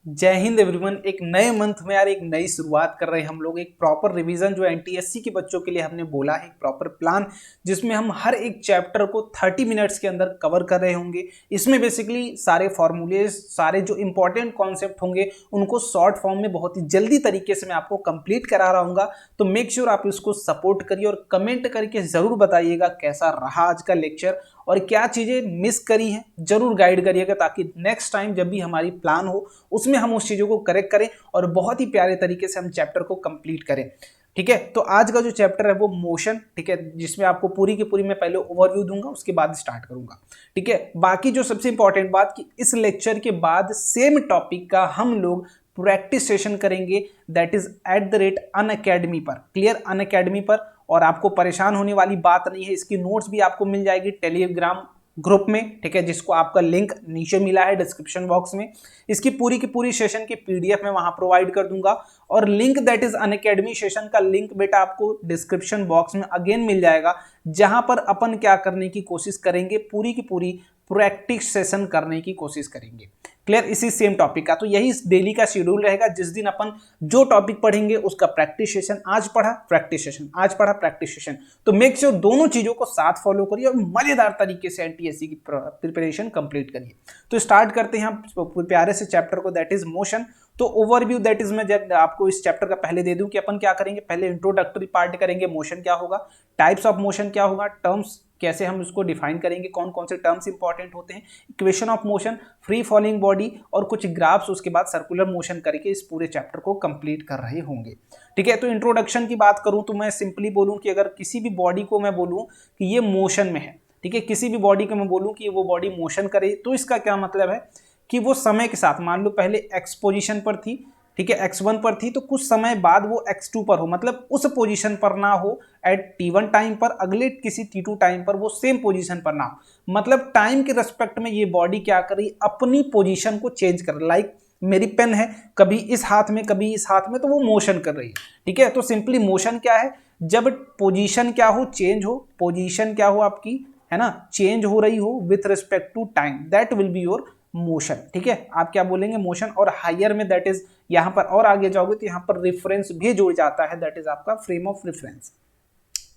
जय हिंद एवरीवन। एक नए मंथ में यार एक नई शुरुआत कर रहे हैं हम लोग। एक प्रॉपर रिवीजन जो एनटीएससी के बच्चों के लिए हमने बोला है, एक प्रॉपर प्लान जिसमें हम हर एक चैप्टर को 30 मिनट्स के अंदर कवर कर रहे होंगे। इसमें बेसिकली सारे फॉर्मूलेज, सारे जो इंपॉर्टेंट कॉन्सेप्ट होंगे उनको शॉर्ट फॉर्म में बहुत ही जल्दी तरीके से मैं आपको कंप्लीट करा रहा हूँ। तो मेक श्योर आप इसको सपोर्ट करिए और कमेंट करके जरूर बताइएगा कैसा रहा आज का लेक्चर और क्या चीजें मिस करी हैं, जरूर गाइड करिएगा ताकि नेक्स्ट टाइम जब भी हमारी प्लान हो उसमें हम उस चीजों को करेक्ट करें और बहुत ही प्यारे तरीके से हम चैप्टर को कंप्लीट करें। ठीक है, तो आज का जो चैप्टर है वो मोशन, ठीक है, जिसमें आपको पूरी की पूरी मैं पहले ओवरव्यू दूंगा, उसके बाद स्टार्ट करूंगा। ठीक है, बाकी जो सबसे इंपॉर्टेंट बात कि इस लेक्चर के बाद सेम टॉपिक का हम लोग प्रैक्टिस सेशन करेंगे, that is at the rate Unacademy पर। क्लियर, अनअकैडमी पर। और आपको परेशान होने वाली बात नहीं है, इसकी नोट्स भी आपको मिल जाएगी टेलीग्राम ग्रुप में, ठीक है, जिसको आपका लिंक नीचे मिला है डिस्क्रिप्शन बॉक्स में। इसकी पूरी की पूरी सेशन की पीडीएफ मैं वहां प्रोवाइड कर दूंगा और link that is Unacademy session का लिंक बेटा आपको डिस्क्रिप्शन बॉक्स में अगेन मिल जाएगा, जहां पर अपन क्या करने की कोशिश करेंगे, पूरी की पूरी प्रैक्टिस सेशन करने की कोशिश करेंगे। क्लियर, इसी सेम टॉपिक का। तो यही डेली का शेड्यूल रहेगा, जिस दिन अपन जो टॉपिक पढ़ेंगे उसका प्रैक्टिस सेशन, आज पढ़ा प्रैक्टिस सेशन, आज पढ़ा प्रैक्टिस सेशन। तो मेक श्योर दोनों चीजों को साथ फॉलो करिए और मजेदार तरीके से एनटीएससी की प्रिपरेशन कंप्लीट करिए। तो स्टार्ट करते हैं हम प्यारे से चैप्टर को, दैट इज मोशन। तो ओवरव्यू दैट इज मैं जब आपको इस चैप्टर का पहले दे दूं कि अपन क्या करेंगे, पहले इंट्रोडक्टरी पार्ट करेंगे, मोशन क्या होगा, टाइप्स ऑफ मोशन क्या होगा, टर्म्स कैसे हम उसको डिफाइन करेंगे, कौन कौन से टर्म्स इंपॉर्टेंट होते हैं, equation of motion, free falling body और कुछ ग्राफ्स, उसके बाद सर्कुलर मोशन करके इस पूरे चैप्टर को कंप्लीट कर रहे होंगे। ठीक है, तो इंट्रोडक्शन की बात करूं तो मैं सिंपली बोलूं कि अगर किसी भी बॉडी को मैं बोलूं कि ये मोशन में है, ठीक है, किसी भी बॉडी को मैं बोलूं कि वो बॉडी मोशन करे, तो इसका क्या मतलब है कि वो समय के साथ, मान लो पहले एक्स पोजीशन पर थी, ठीक है, x1 पर थी, तो कुछ समय बाद वो x2 पर हो, मतलब उस पोजीशन पर ना हो एट t1 टाइम पर, अगले किसी t2 टाइम पर वो सेम पोजीशन पर ना हो, मतलब टाइम के रेस्पेक्ट में ये बॉडी क्या कर रही, अपनी पोजीशन को चेंज कर रही। लाइक मेरी पेन है, कभी इस हाथ में कभी इस हाथ में, तो वो मोशन कर रही है। ठीक है, तो सिंपली मोशन क्या है, जब पोजीशन क्या हो, चेंज हो, पोजीशन क्या हो आपकी, है ना, चेंज हो रही हो with respect to time, that will be your motion. ठीक है, आप क्या बोलेंगे, मोशन। और हायर में दैट इज, यहां पर और आगे जाओगे तो यहां पर रेफरेंस भी जुड़ जाता है, दैट इज आपका फ्रेम ऑफ रेफरेंस।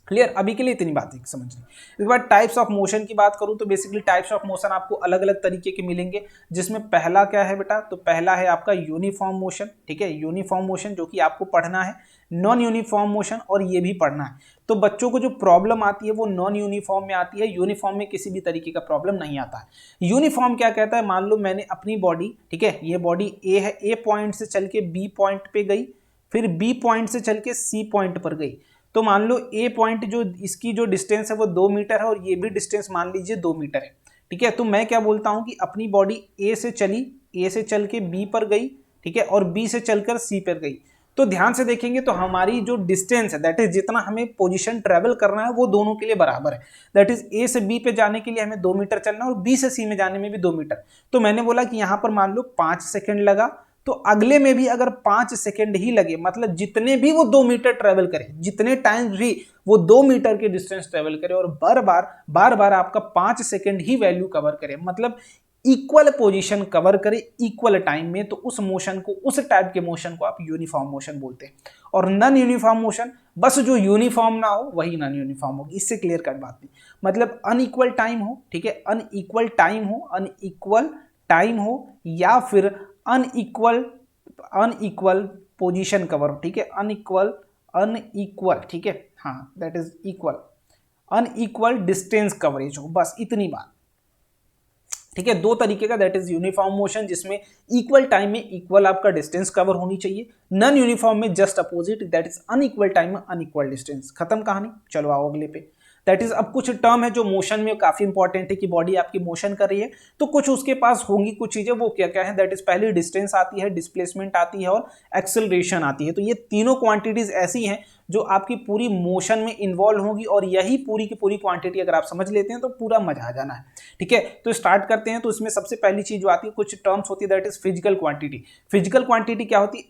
क्लियर, अभी के लिए इतनी बात है समझनी। इसके बाद टाइप्स ऑफ मोशन की बात करूं तो बेसिकली टाइप्स ऑफ मोशन आपको अलग अलग तरीके के मिलेंगे, जिसमें पहला क्या है बेटा, तो पहला है आपका यूनिफॉर्म मोशन। ठीक है, यूनिफॉर्म मोशन जो कि आपको पढ़ना है, नॉन यूनिफॉर्म मोशन और ये भी पढ़ना है। तो बच्चों को जो प्रॉब्लम आती है वो नॉन यूनिफॉर्म में आती है, यूनिफॉर्म में किसी भी तरीके का प्रॉब्लम नहीं आता है। यूनिफॉर्म क्या कहता है, मान लो मैंने अपनी बॉडी, ठीक है, ये बॉडी ए है, ए पॉइंट से चल के बी पॉइंट पे गई, फिर बी पॉइंट से चल के सी पॉइंट पर गई। तो मान लो ए पॉइंट जो इसकी जो डिस्टेंस है वो 2 मीटर है और ये भी डिस्टेंस मान लीजिए 2 मीटर है। ठीक है, तो मैं क्या बोलता हूं कि अपनी बॉडी ए से चली, ए से चल के बी पर गई, ठीक है, और बी से चलकर सी पर गई। तो ध्यान से देखेंगे तो हमारी जो डिस्टेंस है, दैट इज जितना हमें पोजीशन ट्रेवल करना है वो दोनों के लिए बराबर है। दैट इज ए से बी पे जाने के लिए हमें 2 मीटर चलना है और बी से सी में जाने में भी 2 मीटर। तो मैंने बोला कि यहां पर मान लो 5 सेकेंड लगा, तो अगले में भी अगर 5 सेकेंड ही लगे, मतलब जितने भी वो 2 मीटर ट्रेवल करे, जितने टाइम भी वो 2 मीटर के डिस्टेंस ट्रेवल करे और बार बार आपका 5 सेकेंड ही वैल्यू कवर करे, मतलब इक्वल पोजीशन कवर करे इक्वल टाइम में, तो उस मोशन को, उस टाइप के मोशन को आप यूनिफॉर्म मोशन बोलते हैं। और नॉन यूनिफॉर्म मोशन, बस जो यूनिफॉर्म ना हो वही नॉन यूनिफॉर्म होगी, इससे क्लियर कट बात नहीं। मतलब अनइक्वल टाइम हो, ठीक है, अनइक्वल टाइम हो, अनइक्वल टाइम हो, या फिर अनइक्वल पोजीशन कवर हो। ठीक है, अनइक्वल, ठीक है, हाँ, that is equal, unequal distance coverage हो, बस इतनी बात। ठीक है, दो तरीके का, दैट इज यूनिफॉर्म मोशन जिसमें इक्वल टाइम में इक्वल आपका डिस्टेंस कवर होनी चाहिए, नॉन यूनिफॉर्म में just opposite, that is unequal time में अनइक्वल डिस्टेंस। खत्म कहानी, चलो आओ अगले पे। दैट इज, अब कुछ टर्म है जो मोशन में काफी इंपॉर्टेंट है कि बॉडी आपकी मोशन कर रही है, तो कुछ उसके पास होंगी कुछ चीजें, वो क्या क्या है, दैट इज पहले डिस्टेंस आती है, डिस्प्लेसमेंट आती है और एक्सेलरेशन आती है। तो ये तीनों क्वांटिटीज ऐसी हैं जो आपकी पूरी मोशन में इन्वॉल्व होगी, और यही पूरी की पूरी क्वांटिटी अगर आप समझ लेते हैं तो पूरा मजा आ जाना है। ठीक है, तो स्टार्ट करते हैं। तो इसमें सबसे पहली चीज जो आती है, कुछ टर्म्स होती है, that is physical quantity. Physical quantity क्या होती है,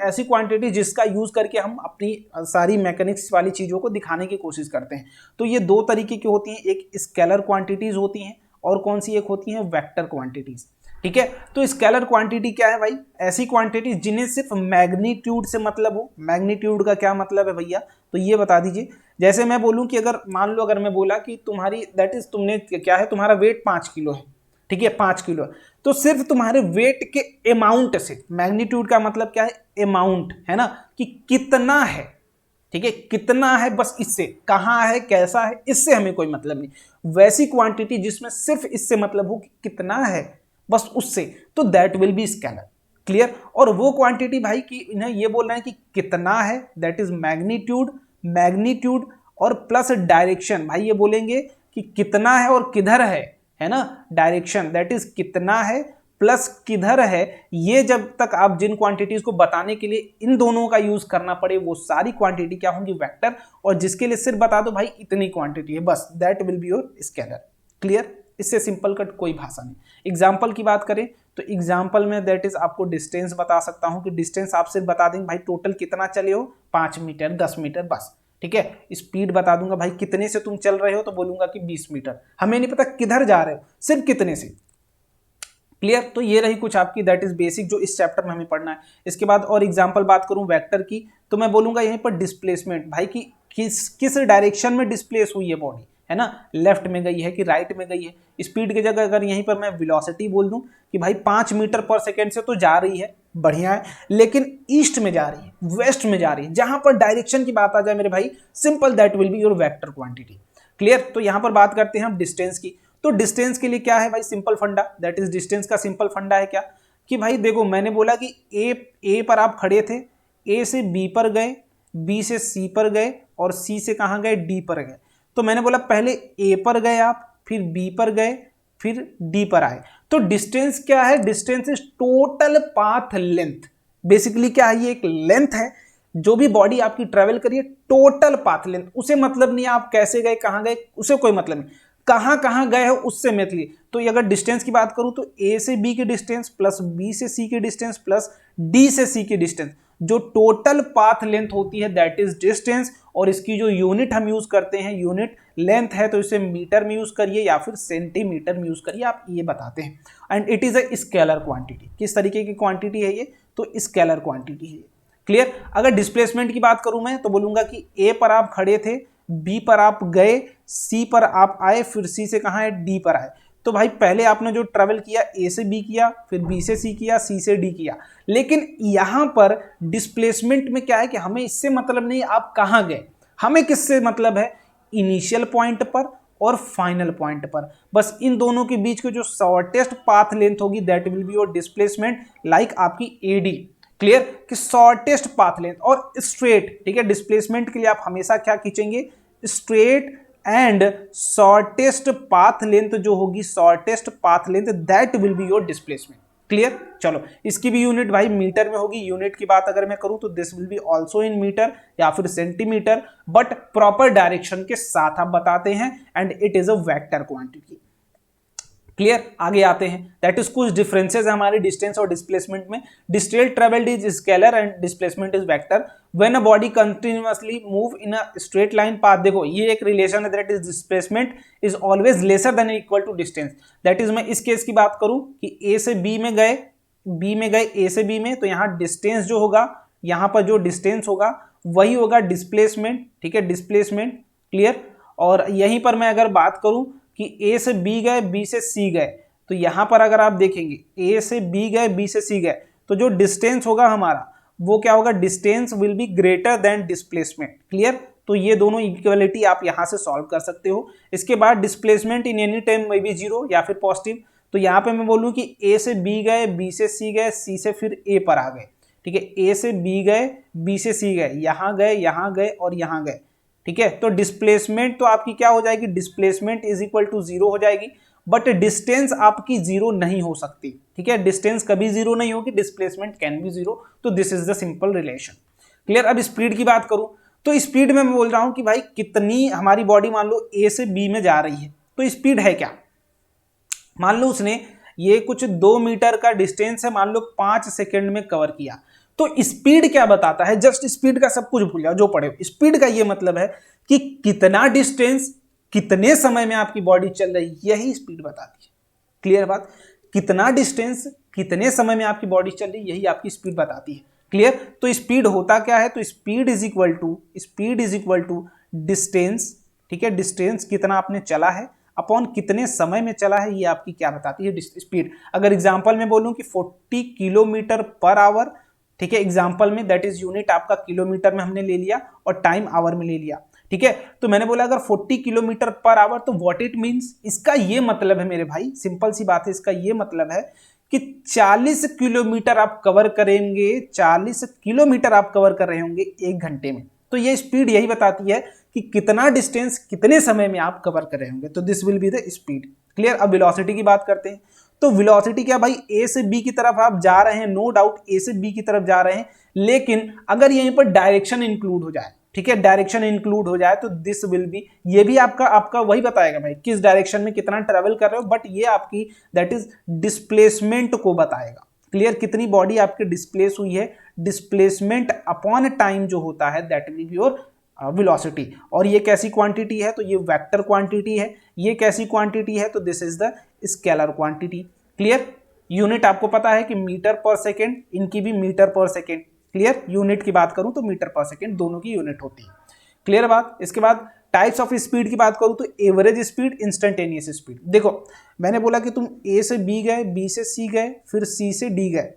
ऐसी क्वांटिटी जिसका यूज करके हम अपनी सारी मैकेनिक्स वाली चीजों को दिखाने की कोशिश करते हैं। तो ये दो तरीके की होती हैं, एक स्केलर क्वांटिटीज होती हैं और कौन सी एक होती है, वेक्टर क्वांटिटीज। ठीक है। तो स्केलर क्वांटिटी क्या है भाई? ऐसी क्वांटिटी जिन्हें सिर्फ मैग्नीट्यूड से मतलब हो। मैग्नीट्यूड का क्या मतलब है भैया? तो ये बता दीजिए। जैसे मैं बोलूं कि अगर मान लो, अगर मैं बोला कि तुम्हारी दैट इज तुमने क्या है, तुम्हारा वेट 5 किलो है, ठीक है, 5 किलो है, तो सिर्फ तुम्हारे वेट के अमाउंट से, मैग्नीट्यूड का मतलब क्या है? अमाउंट, है ना, कि कितना है, ठीक है, कितना है, बस इससे, कहाँ है, कैसा है, इससे हमें कोई मतलब नहीं। वैसी क्वांटिटी जिसमें सिर्फ इससे मतलब हो कि कितना है, बस उससे, तो that will B scalar. Clear? और वो क्वांटिटी भाई कि इन्हें ये बोल रहे हैं कि कितना है, दैट इज मैग्नीट्यूड। मैग्नीट्यूड और प्लस डायरेक्शन, भाई ये बोलेंगे कि कितना है और किधर है ना, डायरेक्शन, दैट इज कितना है प्लस किधर है। ये जब तक आप जिन क्वांटिटीज को बताने के लिए इन दोनों का यूज करना पड़े, वो सारी क्वांटिटी क्या होंगी? वेक्टर। और जिसके लिए सिर्फ बता दो भाई इतनी क्वांटिटी है, बस that will be your scalar. Clear? इससे सिंपल कट कोई भाषा नहीं। एग्जाम्पल की बात करें तो एग्जाम्पल में दैट इज आपको डिस्टेंस बता सकता हूं कि डिस्टेंस आप सिर्फ बता देंगे भाई टोटल कितना चले हो, 5 मीटर 10 मीटर बस, ठीक है। स्पीड बता दूंगा भाई कितने से तुम चल रहे हो, तो बोलूंगा कि 20 मीटर। हमें नहीं पता किधर जा रहे हो, सिर्फ कितने से। क्लियर? तो ये रही कुछ आपकी दैट इज बेसिक जो इस चैप्टर में हमें पढ़ना है। इसके बाद और एग्जांपल बात करूं वेक्टर की, तो मैं बोलूंगा यहीं पर डिस्प्लेसमेंट, भाई कि किस डायरेक्शन में डिस्प्लेस हुई है बॉडी, है ना, लेफ्ट में गई है कि राइट में गई है। स्पीड की जगह अगर यहीं पर मैं वेलोसिटी बोल दूं कि भाई 5 मीटर पर सेकेंड से तो जा रही है, बढ़िया है, लेकिन ईस्ट में जा रही है, वेस्ट में जा रही है, जहां पर डायरेक्शन की बात आ जाए मेरे भाई, simple that will be your vector quantity. Clear? तो यहां पर बात करते हैं हम डिस्टेंस की। तो डिस्टेंस के लिए क्या है भाई? सिंपल फंडा, दैट इज डिस्टेंस का सिंपल फंडा है क्या कि भाई देखो, मैंने बोला कि ए पर आप खड़े थे, ए से बी पर गए, बी से सी पर गए और सी से कहां गए? डी पर गए। तो मैंने बोला पहले ए पर गए आप, फिर बी पर गए, फिर डी पर आए। तो डिस्टेंस क्या है? Distance is total path length. Basically क्या है? ये एक लेंथ है, जो भी बॉडी आपकी ट्रेवल करिए, टोटल पाथ लेंथ। उसे मतलब नहीं आप कैसे गए, कहां गए, उसे कोई मतलब नहीं, कहां कहां गए हो उससे मतलब। तो अगर डिस्टेंस की बात करूं तो ए से बी की डिस्टेंस प्लस बी से सी की डिस्टेंस प्लस डी से सी की डिस्टेंस, जो टोटल पाथ लेंथ होती है दैट इज डिस्टेंस। और इसकी जो यूनिट हम यूज करते हैं, यूनिट लेंथ है, तो इसे मीटर में यूज करिए या फिर सेंटीमीटर में यूज करिए, आप ये बताते हैं। And it is a scalar quantity. किस तरीके की क्वांटिटी है ये? तो स्केलर क्वांटिटी है। क्लियर? अगर डिस्प्लेसमेंट की बात करूं मैं तो बोलूंगा कि ए पर आप खड़े थे, बी पर आप गए, सी पर आप आए, फिर सी से कहां है? डी पर आए। तो भाई पहले आपने जो ट्रेवल किया, ए से बी किया, फिर बी से सी किया, सी से डी किया। लेकिन यहां पर डिस्प्लेसमेंट में क्या है कि हमें इससे मतलब नहीं आप कहां गए, हमें किससे मतलब है? इनिशियल पॉइंट पर और फाइनल पॉइंट पर। बस इन दोनों के बीच की जो शॉर्टेस्ट पाथ लेंथ होगी that will be your displacement, like आपकी एडी। क्लियर? कि शॉर्टेस्ट पाथ लेंथ और स्ट्रेट, ठीक है। डिस्प्लेसमेंट के लिए आप हमेशा क्या खींचेंगे? Straight and shortest path length जो होगी, shortest path length, that will be your displacement. Clear? चलो, इसकी भी यूनिट भाई मीटर में होगी। यूनिट की बात अगर मैं करूं तो this will be also in metre या फिर सेंटीमीटर, बट प्रॉपर डायरेक्शन के साथ आप बताते हैं and it is a vector quantity. Clear? आगे आते हैं, दैट इज कुछ डिफरेंसेस है हमारे डिस्टेंस और डिस्प्लेसमेंट में। Distance travelled is scalar and displacement is vector. When a body continuously move in a straight line path, देखो ये एक रिलेशन है, that is displacement is always lesser than equal to distance. That is मैं इस case की बात करूं कि ए से बी में गए, बी में गए ए से बी में, तो यहाँ डिस्टेंस जो होगा, यहाँ पर जो डिस्टेंस होगा वही होगा डिस्प्लेसमेंट, ठीक है, डिस्प्लेसमेंट। क्लियर? और यहीं पर मैं अगर बात करूं कि ए से बी गए, बी से सी गए, तो यहां पर अगर आप देखेंगे ए से बी गए, बी से सी गए, तो जो डिस्टेंस होगा हमारा वो क्या होगा? Distance will be greater than displacement. Clear? तो ये दोनों इक्वलिटी आप यहां से सॉल्व कर सकते हो। इसके बाद displacement in any time may be zero या फिर पॉजिटिव। तो यहाँ पे मैं बोलूँ कि ए से बी गए, बी से सी गए, सी से फिर ए पर आ गए, ठीक है। ए से बी गए, बी से सी गए, यहाँ गए और यहाँ गए, ठीक है। तो डिस्प्लेसमेंट तो आपकी क्या हो जाएगी? Displacement is equal to zero हो जाएगी, बट डिस्टेंस आपकी जीरो नहीं हो सकती, ठीक है। डिस्टेंस कभी जीरो नहीं होगी, डिस्प्लेसमेंट कैन बी जीरो। तो this is the simple relation. Clear? अब स्पीड की बात करूं तो स्पीड में मैं बोल रहा हूं कि भाई कितनी हमारी बॉडी मान लो ए से बी में जा रही है, तो स्पीड है क्या? मान लो उसने ये कुछ 2 मीटर का डिस्टेंस है, मान लो 5 सेकेंड में कवर किया, तो स्पीड क्या बताता है? जस्ट स्पीड का सब कुछ भूल जाओ जो पढ़े हो। स्पीड का ये मतलब है कि कितना डिस्टेंस कितने समय में आपकी बॉडी चल रही है, यही स्पीड बताती है। क्लियर बात? कितना डिस्टेंस कितने समय में आपकी बॉडी चल रही है, यही आपकी स्पीड बताती है। क्लियर। तो स्पीड होता क्या है, तो speed is equal to distance, ठीक है, डिस्टेंस कितना आपने चला है अपॉन कितने समय में चला है, ये आपकी क्या बताती है, स्पीड। अगर एग्जांपल में बोलूं कि 40 किलोमीटर पर आवर, ठीक है, एग्जांपल में, दैट इज यूनिट आपका किलोमीटर में हमने ले लिया और टाइम आवर में ले लिया, ठीक है। तो मैंने बोला अगर 40 किलोमीटर पर आवर, तो व्हाट इट मींस, इसका ये मतलब है मेरे भाई, सिंपल सी बात है, इसका ये मतलब है कि 40 किलोमीटर आप कवर करेंगे, 40 किलोमीटर आप कवर कर रहे होंगे 1 घंटे में। तो ये स्पीड यही बताती है कि कितना डिस्टेंस कितने समय में आप कवर कर रहे होंगे, तो this will be the speed. Clear. अब वेलोसिटी की बात करते हैं। तो वेलोसिटी क्या भाई, ए से बी की तरफ आप जा रहे हैं, नो डाउट ए से बी की तरफ जा रहे हैं, लेकिन अगर यहीं पर डायरेक्शन इंक्लूड हो जाए, ठीक है, डायरेक्शन इंक्लूड हो जाए, तो दिस विल बी, ये भी आपका वही बताएगा भाई किस डायरेक्शन में कितना ट्रेवल कर रहे हो, बट ये आपकी दैट इज डिस्प्लेसमेंट को बताएगा। क्लियर। कितनी बॉडी आपकी डिस्प्लेस हुई है, डिस्प्लेसमेंट अपॉन टाइम जो होता है, that will be your velocity. और ये कैसी क्वांटिटी है, तो ये वेक्टर क्वांटिटी है। ये कैसी क्वांटिटी है, तो this is the scalar quantity. Clear. Unit आपको पता है कि मीटर पर सेकेंड, इनकी भी मीटर पर सेकेंड। क्लियर। यूनिट की बात करूं तो मीटर पर सेकेंड, दोनों की यूनिट होती है। क्लियर बात। इसके बाद टाइप्स ऑफ स्पीड की बात करूं तो एवरेज स्पीड, इंस्टेंटेनियस स्पीड। देखो मैंने बोला कि तुम ए से बी गए, बी से सी गए, फिर सी से डी गए,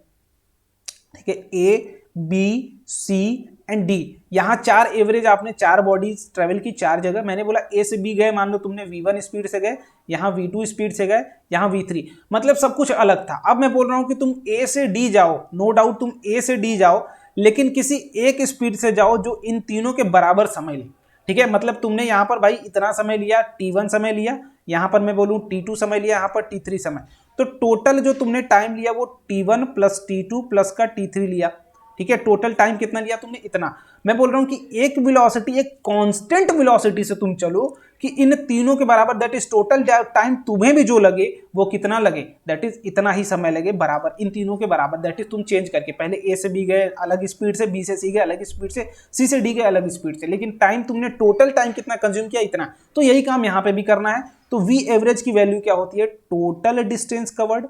ठीक है, A B C and D, यहां 4 एवरेज आपने 4 बॉडीज ट्रेवल की 4 जगह। मैंने बोला ए से बी गए, मान लो तुमने V1 स्पीड से गए, यहां V2 स्पीड से गए, यहां V3, मतलब सब कुछ अलग था। अब मैं बोल रहा हूं कि तुम ए से डी जाओ, नो डाउट तुम ए से डी जाओ, लेकिन किसी एक स्पीड से जाओ जो इन तीनों के बराबर समय ले, ठीक है। मतलब तुमने यहां पर भाई इतना समय लिया, T1 समय लिया, यहां पर मैं बोलूं T2 समय लिया, यहां पर T3 समय, तो टोटल जो तुमने टाइम लिया वो T1 प्लस T2 प्लस का T3 लिया, ठीक है। टोटल टाइम कितना लिया तुमने, इतना। मैं बोल रहा हूं कि एक वेलोसिटी, एक कांस्टेंट वेलोसिटी से तुम चलो कि इन तीनों के बराबर, दैट इज टोटल टाइम तुम्हें भी जो लगे वो कितना लगे, दैट इज इतना ही समय लगे बराबर, इन तीनों के बराबर। दैट इज तुम चेंज करके, पहले ए से बी गए अलग स्पीड से, बी से सी गए अलग स्पीड से, सी से डी गए अलग स्पीड से, लेकिन टाइम तुमने टोटल टाइम कितना कंज्यूम किया, इतना। तो यही काम यहां पर भी करना है। तो वी एवरेज की वैल्यू क्या होती है, total distance covered,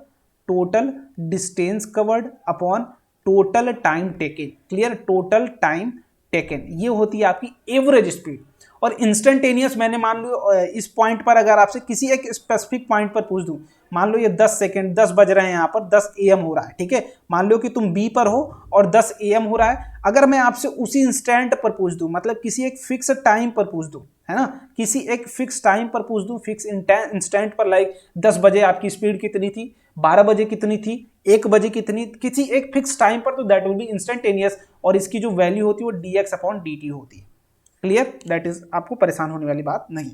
total distance covered upon total time taken. Clear. Total time taken, ये होती है आपकी एवरेज स्पीड। और इंस्टेंटेनियस, मैंने मान लो इस पॉइंट पर अगर आपसे किसी एक स्पेसिफिक पॉइंट पर पूछ दूं, मान लो ये 10 सेकेंड, 10 बज रहे हैं, यहाँ पर 10 AM हो रहा है, ठीक है। मान लो कि तुम बी पर हो और 10 AM हो रहा है। अगर मैं आपसे उसी इंस्टेंट पर पूछ दूं, मतलब किसी एक फिक्स टाइम पर पूछ दूं, है ना, किसी एक फिक्स टाइम पर पूछ दूं, फिक्स इंस्टेंट पर, लाइक 10 बजे आपकी स्पीड कितनी थी, 12 बजे कितनी थी, 1 बजे कितनी, किसी एक फिक्स टाइम पर, तो दैट विल बी इंस्टेंटेनियस, और इसकी जो वैल्यू होती है वो dx अपॉन dt होती है। क्लियर। दैट इज आपको परेशान होने वाली बात नहीं।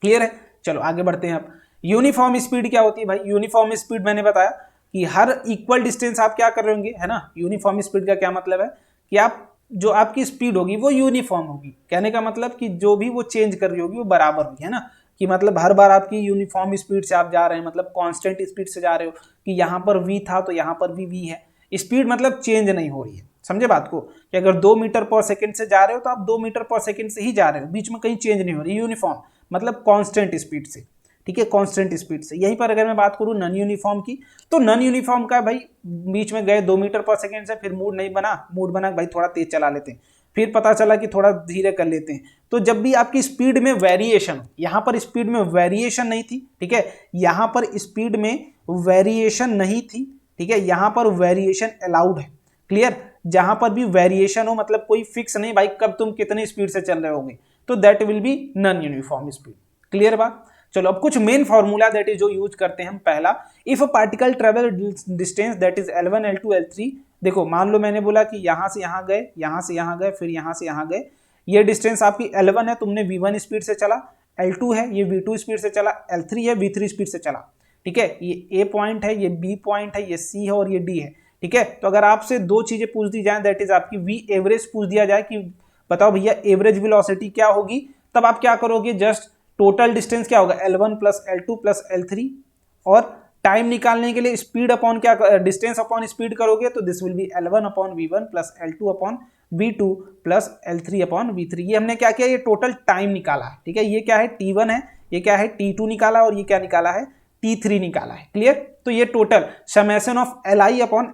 क्लियर है। चलो आगे बढ़ते हैं। अब यूनिफॉर्म स्पीड क्या होती है भाई, यूनिफॉर्म स्पीड मैंने बताया कि हर इक्वल डिस्टेंस आप क्या कर रहे होंगे, है ना। यूनिफॉर्म स्पीड का क्या मतलब है कि आप जो आपकी स्पीड होगी वो यूनिफॉर्म होगी। कहने का मतलब कि जो भी वो चेंज कर रही होगी वो बराबर होगी, है ना, कि मतलब हर बार आपकी यूनिफॉर्म स्पीड से आप जा रहे हैं, मतलब कांस्टेंट स्पीड से जा रहे हो, कि यहाँ पर v था तो यहाँ पर भी v है। स्पीड मतलब चेंज नहीं हो रही है, समझे बात को, कि अगर 2 मीटर पर सेकंड से जा रहे हो तो आप 2 मीटर पर सेकंड से ही जा रहे हो, बीच में कहीं चेंज नहीं हो रही। यूनिफॉर्म मतलब कांस्टेंट स्पीड से, ठीक है, कांस्टेंट स्पीड से। यहीं पर अगर मैं बात करूं नॉन यूनिफॉर्म की, तो नॉन यूनिफॉर्म का भाई बीच में गए 2 मीटर पर सेकंड से, फिर मूड नहीं बना, मूड बना भाई थोड़ा तेज चला लेते हैं, फिर पता चला कि थोड़ा धीरे कर लेते हैं। तो जब भी आपकी स्पीड में वेरिएशन, यहां पर स्पीड में वेरिएशन नहीं थी, ठीक है, यहां पर स्पीड में वेरिएशन नहीं थी, ठीक है, यहां पर वेरिएशन अलाउड है। क्लियर। जहां पर भी वेरिएशन हो, मतलब कोई फिक्स नहीं भाई कब तुम कितनी स्पीड से चल रहे होगे, तो that will B non uniform speed. Clear बात। चलो अब कुछ मेन फॉर्मूला दैट इज जो यूज करते हैं हम। पहला, if a particle travel distance that is L1 L2 L3, देखो मान लो मैंने बोला कि यहां से यहां गए, यहां से यहां गए, फिर यहां से यहां गए, ये डिस्टेंस आपकी L1 है, तुमने V1 स्पीड से चला, L2 है ये V2 स्पीड से चला, L3 है V3 स्पीड से चला, ठीक है। ये A पॉइंट है, ये B पॉइंट है, ये C है और ये D है, ठीक है। तो अगर आपसे 2 चीजें पूछ दी जाए, दैट इज आपकी वी एवरेज पूछ दिया जाए कि बताओ भैया एवरेज वेलोसिटी क्या होगी, तब आप क्या करोगे, जस्ट टोटल डिस्टेंस क्या होगा L1 plus L2 plus L3, और टाइम निकालने के लिए स्पीड अपॉन क्या, डिस्टेंस अपॉन स्पीड करोगे, तो this will B L1 upon V1 plus L2 upon V2 plus L3 upon V3। ये हमने क्या किया, ये टोटल टाइम निकाला है, ठीक है। ये क्या है T1 है, ये क्या है T2 निकाला, और ये क्या निकाला है t3 निकाला है। क्लियर? तो ये total summation of li upon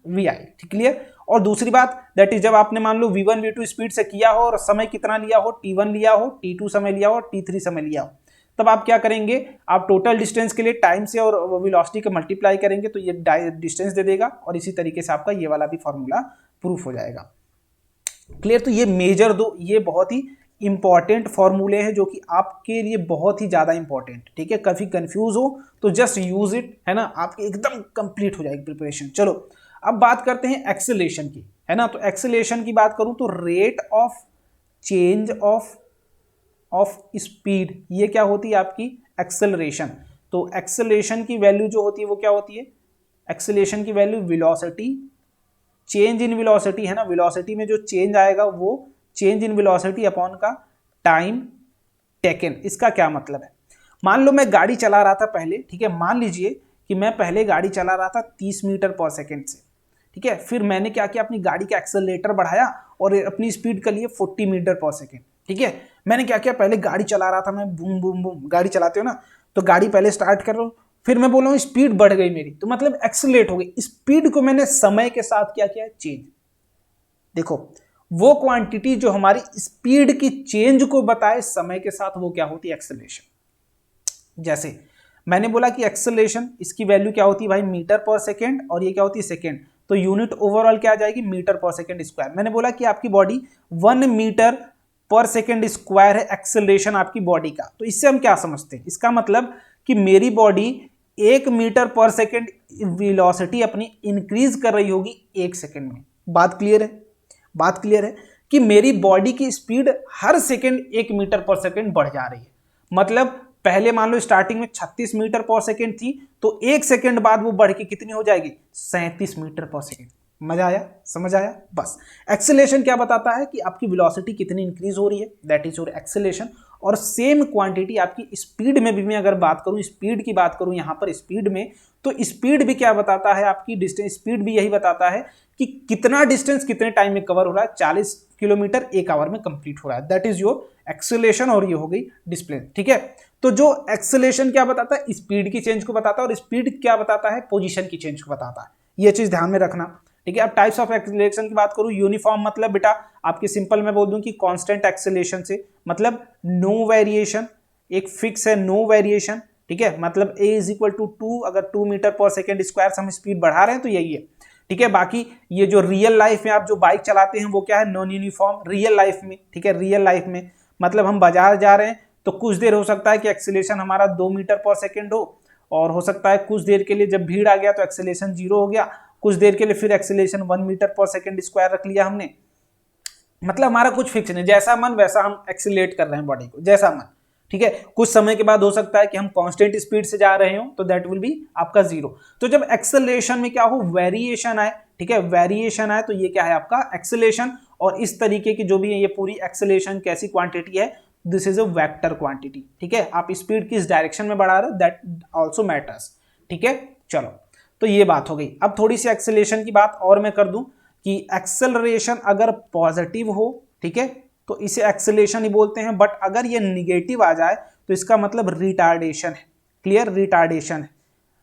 vi, ठीक क्लियर? और दूसरी बात दैट इज जब आपने मान लो v1 v2 स्पीड से किया हो और समय कितना लिया हो, t1 लिया हो, t2 समय लिया हो, t3 समय लिया हो, तब आप क्या करेंगे, आप टोटल डिस्टेंस के लिए टाइम से और वेलोसिटी का मल्टीप्लाई करेंगे तो ये डिस्टेंस दे देगा और इसी तरीके से आपका ये वाला भी फॉर्मूला प्रूफ हो जाएगा। क्लियर? तो ये मेजर दो, ये बहुत ही इंपॉर्टेंट फॉर्मूले हैं जो कि आपके लिए बहुत ही ज्यादा इंपॉर्टेंट, ठीक है? कभी कंफ्यूज हो तो जस्ट यूज इट, है ना, आपकी एकदम कंप्लीट हो जाएगी प्रिपरेशन। चलो अब बात करते हैं एक्सेलरेशन की, है ना। तो एक्सेलरेशन की बात करूं तो rate of change of speed, ये क्या होती है आपकी एक्सेलरेशन। तो एक्सेलरेशन की वैल्यू जो होती है वो क्या होती है, एक्सेलरेशन की value velocity, change in velocity, है ना, वेलोसिटी में जो चेंज आएगा वो चेंज इन वेलोसिटी अपॉन का टाइम टेकन। इसका क्या मतलब है, मान लो मैं गाड़ी चला रहा था पहले, ठीक है, मान लीजिए कि मैं पहले गाड़ी चला रहा था 30 मीटर पर सेकेंड से, ठीक है, फिर मैंने क्या किया, अपनी गाड़ी का एक्सेलरेटर बढ़ाया और अपनी स्पीड के लिए 40 मीटर पर सेकेंड, ठीक है। मैंने क्या किया, पहले गाड़ी चला रहा था मैं, बूम बूम बूम, गाड़ी चलाते हो ना, तो गाड़ी पहले स्टार्ट कर रहा हूँ, फिर मैं बोल रहा हूँ स्पीड बढ़ गई मेरी, तो मतलब एक्सेलरेट हो गई। स्पीड को मैंने समय के साथ क्या किया, चेंज। देखो वो क्वांटिटी जो हमारी स्पीड की चेंज को बताए समय के साथ, वो क्या होती है, एक्सेलरेशन। जैसे मैंने बोला कि एक्सेलरेशन, इसकी वैल्यू क्या होती है भाई, मीटर पर सेकेंड, और ये क्या होती है, सेकेंड, तो यूनिट ओवरऑल क्या आ जाएगी, मीटर पर सेकेंड स्क्वायर। मैंने बोला कि आपकी बॉडी 1 मीटर पर सेकेंड स्क्वायर है एक्सेलरेशन आपकी बॉडी का। तो इससे हम क्या समझते हैं, इसका मतलब कि मेरी बॉडी 1 मीटर पर सेकेंड वेलोसिटी अपनी इंक्रीज कर रही होगी 1 सेकेंड में। बात क्लियर है, बात क्लियर है कि मेरी बॉडी की स्पीड हर सेकेंड 1 मीटर पर सेकेंड बढ़ जा रही है। मतलब पहले मान लो स्टार्टिंग में 36 मीटर पर सेकेंड थी, तो 1 सेकेंड बाद वो बढ़ के कितनी हो जाएगी, 37 मीटर पर सेकेंड। मजा आया, समझ आया? बस एक्सेलरेशन क्या बताता है कि आपकी वेलोसिटी कितनी इंक्रीज हो रही है, दैट इज योर एक्सेलरेशन। और सेम क्वांटिटी आपकी स्पीड में भी मैं अगर बात करूं, स्पीड की बात करूं यहां पर स्पीड में, तो स्पीड भी क्या बताता है, आपकी डिस्टेंस, स्पीड भी यही बताता है कि कितना डिस्टेंस कितने टाइम में कवर हो रहा है। 40 किलोमीटर 1 आवर में कंप्लीट हो रहा है, दैट इज योर एक्सेलरेशन। और ये हो गई डिस्टेंस, ठीक है। तो जो एक्सेलरेशन क्या बताता है, स्पीड की चेंज को बताता है, और स्पीड क्या बताता है, पोजीशन की चेंज को बताता है। ये चीज ध्यान में रखना, ठीक है। अब टाइप्स ऑफ एक्सेलरेशन की बात करूं, यूनिफॉर्म मतलब बेटा आपके सिंपल में बोल दूं कि कांस्टेंट एक्सेलरेशन से मतलब नो वेरिएशन, एक फिक्स है, नो वेरिएशन, ठीक है। मतलब a इज इक्वल टू 2, अगर 2 मीटर पर सेकेंड स्क्वायर से हम स्पीड बढ़ा रहे हैं तो यही है, ठीक है। बाकी ये जो रियल लाइफ में आप जो बाइक चलाते हैं वो क्या है, नॉन यूनिफॉर्म रियल लाइफ में, ठीक है। रियल लाइफ में मतलब हम बाजार जा रहे हैं तो कुछ देर हो सकता है कि एक्सेलरेशन हमारा 2 मीटर पर सेकेंड हो, और हो सकता है कुछ देर के लिए जब भीड़ आ गया तो एक्सेलरेशन 0 हो गया, कुछ देर के लिए फिर एक्सेलरेशन 1 मीटर पर सेकेंड स्क्वायर रख लिया हमने। मतलब हमारा कुछ फिक्स नहीं, जैसा मन वैसा हम एक्सेलरेट कर रहे हैं बॉडी को, जैसा मन, ठीक है। कुछ समय के बाद हो सकता है कि हम कांस्टेंट स्पीड से जा रहे हो तो दैट विल बी आपका 0। तो जब एक्सेलरेशन में क्या हो, वेरिएशन आए, ठीक है, वेरिएशन आए तो ये क्या है आपका एक्सेलरेशन। और इस तरीके की जो भी है ये पूरी एक्सेलरेशन कैसी क्वांटिटी है, this is a vector quantity, ठीक है। आप स्पीड किस डायरेक्शन में बढ़ा रहे हो दैट आल्सो मैटर्स, ठीक है। चलो तो ये बात हो गई। अब थोड़ी सी एक्सेलरेशन की बात और मैं कर दूं कि एक्सेलरेशन अगर पॉजिटिव हो, ठीक है, तो इसे एक्सेलरेशन ही बोलते हैं, बट अगर ये निगेटिव आ जाए तो इसका मतलब रिटार्डेशन है। क्लियर, रिटार्डेशन है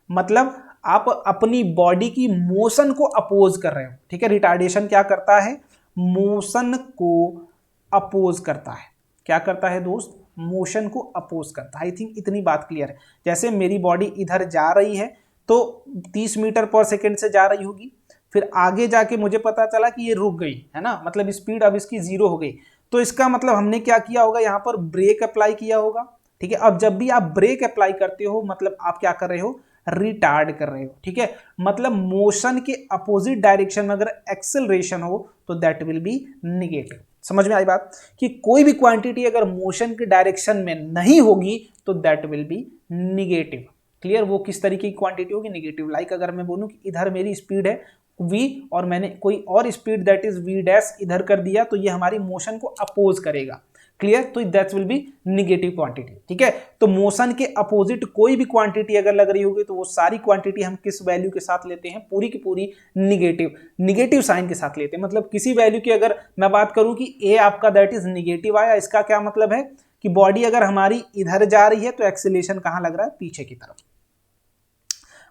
मतलब आप अपनी बॉडी की मोशन को अपोज कर रहे हो, ठीक है। रिटार्डेशन क्या करता है, मोशन को अपोज करता है। क्या करता है दोस्त, मोशन को अपोज करता है। आई थिंक इतनी बात क्लियर है। जैसे मेरी बॉडी इधर जा रही है तो 30 मीटर पर सेकेंड से जा रही होगी, फिर आगे जाके मुझे पता चला कि ये रुक गई, है ना, मतलब स्पीड अब इसकी 0 हो गई, तो इसका मतलब हमने क्या किया होगा, यहाँ पर ब्रेक अप्लाई किया होगा, ठीक है। अब जब भी आप ब्रेक अप्लाई करते हो मतलब आप क्या कर रहे हो, रिटार्ड कर रहे हो, ठीक है। मतलब मोशन के अपोजिट डायरेक्शन में अगर एक्सेलरेशन हो तो दैट विल बी निगेटिव। समझ में आई बात, कि कोई भी क्वांटिटी अगर मोशन के डायरेक्शन में नहीं होगी तो that will B negative. Clear, वो किस तरीके की क्वांटिटी होगी, निगेटिव। लाइक अगर मैं बोलूं कि इधर मेरी स्पीड है v और मैंने कोई और speed that is v dash इधर कर दिया तो ये हमारी मोशन को अपोज करेगा। क्लियर, तो that will B negative quantity, ठीक है। तो मोशन के अपोजिट कोई भी क्वांटिटी अगर लग रही होगी तो वो सारी क्वांटिटी हम किस वैल्यू के साथ लेते हैं, पूरी की पूरी निगेटिव साइन के साथ लेते हैं। मतलब किसी वैल्यू की अगर मैं बात करूं कि a आपका दैट इज निगेटिव आया, इसका क्या मतलब है कि बॉडी अगर हमारी इधर जा रही है तो एक्सेलरेशन कहां लग रहा है, पीछे की तरफ।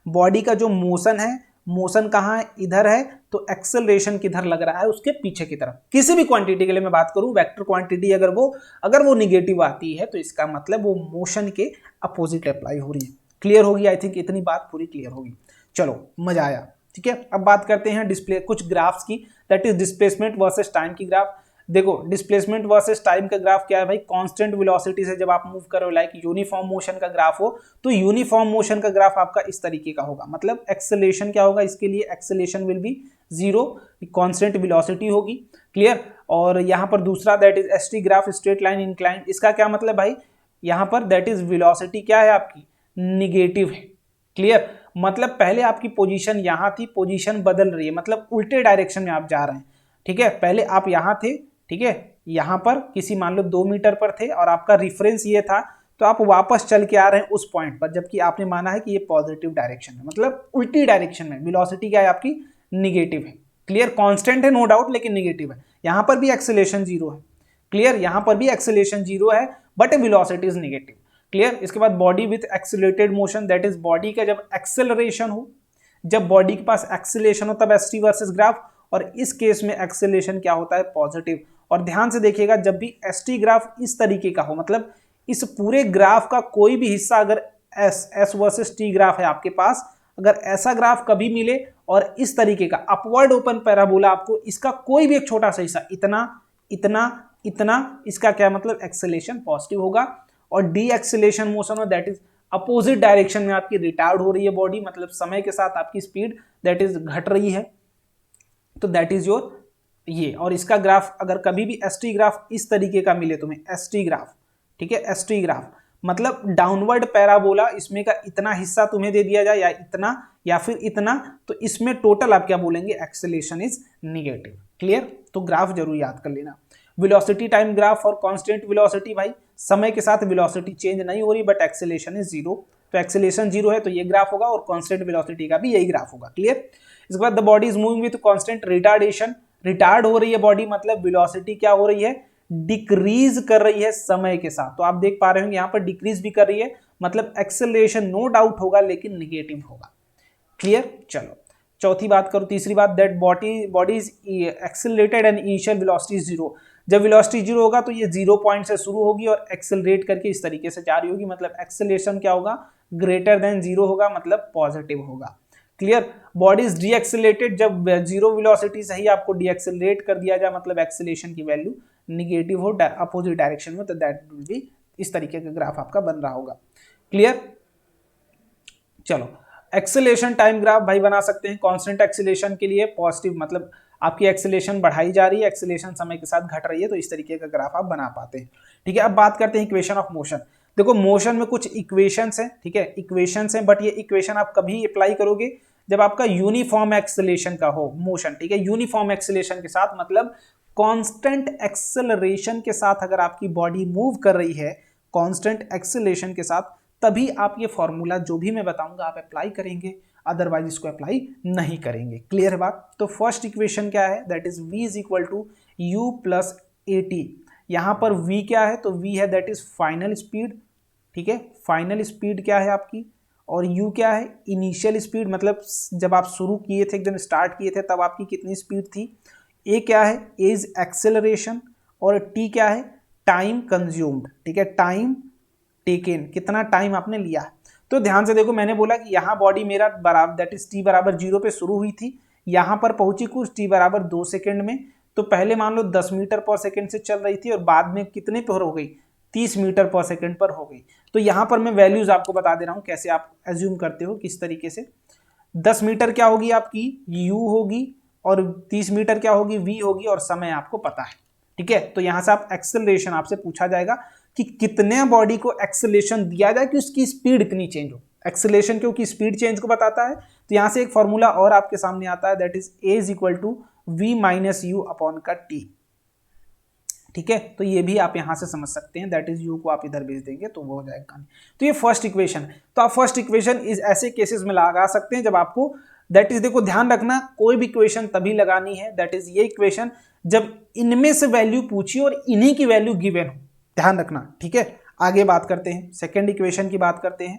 बॉडी का जो मोशन है, मोशन कहाँ है, इधर है, तो एक्सेलरेशन किधर लग रहा है, उसके पीछे की तरफ। किसी भी क्वांटिटी के लिए मैं बात करूं, वेक्टर क्वांटिटी अगर वो निगेटिव आती है तो इसका मतलब वो मोशन के अपोजिट अप्लाई हो रही है। क्लियर होगी? आई थिंक इतनी बात पूरी क्लियर होगी। चलो, मजा आया। ठीक है, अब बात करते हैं डिस्प्ले कुछ ग्राफ्स की, that is displacement versus time की ग्राफ। देखो, डिस्प्लेसमेंट वर्सेस टाइम का ग्राफ क्या है भाई, कांस्टेंट वेलोसिटी से जब आप मूव करो, लाइक यूनिफॉर्म मोशन का ग्राफ हो, तो यूनिफॉर्म मोशन का ग्राफ आपका इस तरीके का होगा। मतलब एक्सेलरेशन क्या होगा इसके लिए, acceleration will be zero, constant velocity होगी। क्लियर? और यहाँ पर दूसरा that is ST graph, straight line incline. इसका क्या मतलब भाई, यहाँ पर दैट इज वेलोसिटी क्या है आपकी, निगेटिव है। क्लियर? मतलब पहले आपकी पोजीशन यहाँ थी, पोजीशन बदल रही है, मतलब उल्टे डायरेक्शन में आप जा रहे हैं। ठीक है, पहले आप यहाँ थे, ठीक है, यहाँ पर किसी मान लो 2 मीटर पर थे और आपका रिफरेंस ये था, तो आप वापस चल के आ रहे हैं उस पॉइंट पर, जबकि आपने माना है कि ये पॉजिटिव डायरेक्शन है, मतलब उल्टी डायरेक्शन में। वेलोसिटी क्या है आपकी, निगेटिव है। क्लियर? कांस्टेंट है नो डाउट, लेकिन निगेटिव है। यहाँ पर भी एक्सेलरेशन जीरो है। क्लियर? यहाँ पर भी एक्सेलरेशन जीरो है, but velocity is negative. Clear? इसके बाद body with accelerated motion, that is body का जब एक्सेलरेशन हो, जब बॉडी के पास एक्सेलरेशन हो तब एसटी वर्सेस ग्राफ, और इस केस में एक्सेलरेशन क्या होता है, पॉजिटिव। और ध्यान से देखिएगा, जब भी एसटी ग्राफ इस तरीके का हो, मतलब इस पूरे ग्राफ का कोई भी हिस्सा अगर एस वर्सेस टी ग्राफ है आपके पास, अगर ऐसा ग्राफ कभी मिले और इस तरीके का अपवर्ड ओपन पैराबोला आपको, इसका कोई भी एक छोटा सा हिस्सा, इतना इतना इतना, इसका क्या मतलब, एक्सेलरेशन पॉजिटिव होगा। और डी एक्सेलरेशन मोशन हो, दैट इज अपोजिट डायरेक्शन में आपकी रिटार्ड हो रही है बॉडी, मतलब समय के साथ आपकी स्पीड दैट इज घट रही है, तो दैट इज योर ये। और इसका ग्राफ अगर कभी भी एसटी ग्राफ इस तरीके का मिले तुम्हें, एसटी ग्राफ, ठीक है, एसटी ग्राफ मतलब डाउनवर्ड पैराबोला, इसमें का इतना हिस्सा तुम्हें दे दिया जाए या इतना या फिर इतना, तो इसमें टोटल आप क्या बोलेंगे, एक्सेलरेशन इज निगेटिव। क्लियर? तो ग्राफ जरूर याद कर लेना। वेलोसिटी टाइम ग्राफ और कांस्टेंट वेलोसिटी, भाई समय के साथ वेलोसिटी चेंज नहीं हो रही बट एक्सेलरेशन इज जीरो, तो एक्सेलरेशन जीरो है तो ये ग्राफ होगा, और कांस्टेंट वेलोसिटी का भी यही ग्राफ होगा। क्लियर? इसके बाद the body is moving with constant retardation, retard हो रही है बॉडी, मतलब वेलोसिटी क्या हो रही है, डिक्रीज कर रही है समय के साथ। तो आप देख पा रहे होंगे यहाँ पर डिक्रीज भी कर रही है, मतलब एक्सेलरेशन नो डाउट होगा लेकिन निगेटिव होगा। क्लियर? चलो, चौथी बात करो, तीसरी बात, that body is accelerated and initial velocity is zero. जब वेलोसिटी जीरो होगा तो ये 0 पॉइंट से शुरू होगी और एक्सेलरेट करके इस तरीके से जा रही होगी, मतलब एक्सेलरेशन क्या होगा, ग्रेटर देन जीरो होगा, मतलब पॉजिटिव होगा। Clear? Body is D accelerated, जब जीरो वेलोसिटी से ही आपको डी एक्सेलरेट कर दिया जाए, मतलब एक्सेलरेशन की वैल्यू निगेटिव हो अपोजिट डायरेक्शन में, तो दैट विल बी इस तरीके का ग्राफ आपका बन रहा होगा। क्लियर? चलो, एक्सेलरेशन टाइम ग्राफ भाई बना सकते हैं। कांस्टेंट एक्सेलरेशन के लिए पॉजिटिव, मतलब आपकी एक्सेलरेशन बढ़ाई जा रही है, एक्सेलरेशन समय के साथ घट रही है, तो इस तरीके का ग्राफ आप बना पाते हैं। ठीक है, अब बात करते हैं इक्वेशन ऑफ मोशन। देखो, मोशन में कुछ इक्वेशंस हैं, ठीक है, इक्वेशंस हैं, बट ये इक्वेशन आप कभी अप्लाई करोगे जब आपका यूनिफॉर्म एक्सेलरेशन का हो मोशन। ठीक है, यूनिफॉर्म एक्सेलरेशन के साथ, मतलब कांस्टेंट एक्सेलरेशन के साथ अगर आपकी बॉडी मूव कर रही है कांस्टेंट एक्सेलरेशन के साथ, तभी आप ये फॉर्मूला जो भी मैं बताऊंगा आप अप्लाई करेंगे, अदरवाइज इसको अप्लाई नहीं करेंगे। क्लियर है बात? तो फर्स्ट इक्वेशन क्या है, that is v is equal to u plus a t. यहाँ पर v क्या है, तो v है दैट इज फाइनल स्पीड। ठीक है, फाइनल स्पीड क्या है आपकी, और u क्या है, इनिशियल स्पीड, मतलब जब आप शुरू किए थे, एकदम स्टार्ट किए थे, तब आपकी कितनी स्पीड थी। a क्या है, a इज एक्सेलरेशन, और t क्या है, टाइम कंज्यूम्ड। ठीक है, टाइम टेकन, कितना टाइम आपने लिया। तो ध्यान से देखो, मैंने बोला कि यहाँ बॉडी मेरा बराबर दैट इज t बराबर 0 पे शुरू हुई थी, यहाँ पर पहुंची कुछ t बराबर 2 सेकेंड में। तो पहले मान लो 10 मीटर पर सेकेंड से चल रही थी और बाद में कितने पर हो गई, 30 मीटर पर सेकेंड पर हो गई। तो यहाँ पर मैं वैल्यूज आपको बता दे रहा हूँ, कैसे आप एज्यूम करते हो किस तरीके से। 10 मीटर क्या होगी आपकी, u होगी, और 30 मीटर क्या होगी, v होगी, और समय आपको पता है। ठीक है, तो यहाँ से आप एक्सेलरेशन आपसे पूछा जाएगा कि कितने बॉडी को एक्सेलरेशन दिया जाए कि उसकी स्पीड इतनी चेंज हो। एक्सेलरेशन क्योंकि स्पीड चेंज को बताता है, तो यहाँ से एक फॉर्मूला और आपके सामने आता है, that is a is equal to v minus u upon का t। ठीक है, तो ये भी आप यहाँ से समझ सकते हैं, दैट इज u को आप इधर भेज देंगे तो वो हो जाएगा। तो ये फर्स्ट इक्वेशन है। तो आप फर्स्ट इक्वेशन इस ऐसे केसेस में लगा सकते हैं जब आपको, दैट इज देखो ध्यान रखना, कोई भी इक्वेशन तभी लगानी है, दैट इज ये इक्वेशन जब इनमें से वैल्यू पूछी और इन्हीं की वैल्यू गिवन हो, ध्यान रखना। ठीक है, आगे बात करते हैं, सेकेंड इक्वेशन की बात करते हैं।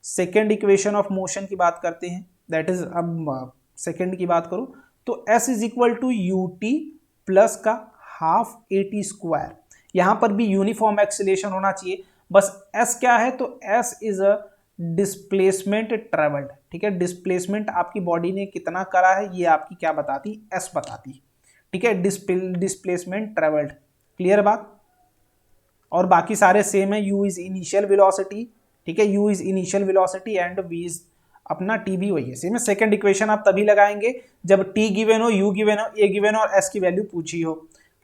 सेकेंड इक्वेशन ऑफ मोशन की बात करते हैं, दैट इज अब सेकेंड की बात करूं तो s is equal to u t plus का हाफ ए टी स्क्वायर। यहां पर भी यूनिफॉर्म एक्सीलरेशन होना चाहिए, बस s क्या है तो s is a displacement travelled, ठीक है। डिस्प्लेसमेंट आपकी बॉडी ने कितना करा है ये आपकी क्या बताती, s बताती, ठीक है। डिस्प्लेसमेंट ट्रेवल्ड, क्लियर बात। और बाकी सारे सेम है, u इज इनिशियल वेलोसिटी, ठीक है, u is initial velocity and v is अपना t भी वही है, सेम है। सेकंड इक्वेशन आप तभी लगाएंगे जब t गिवन हो, u गिवन हो, a गिवन हो और s की वैल्यू पूछी हो,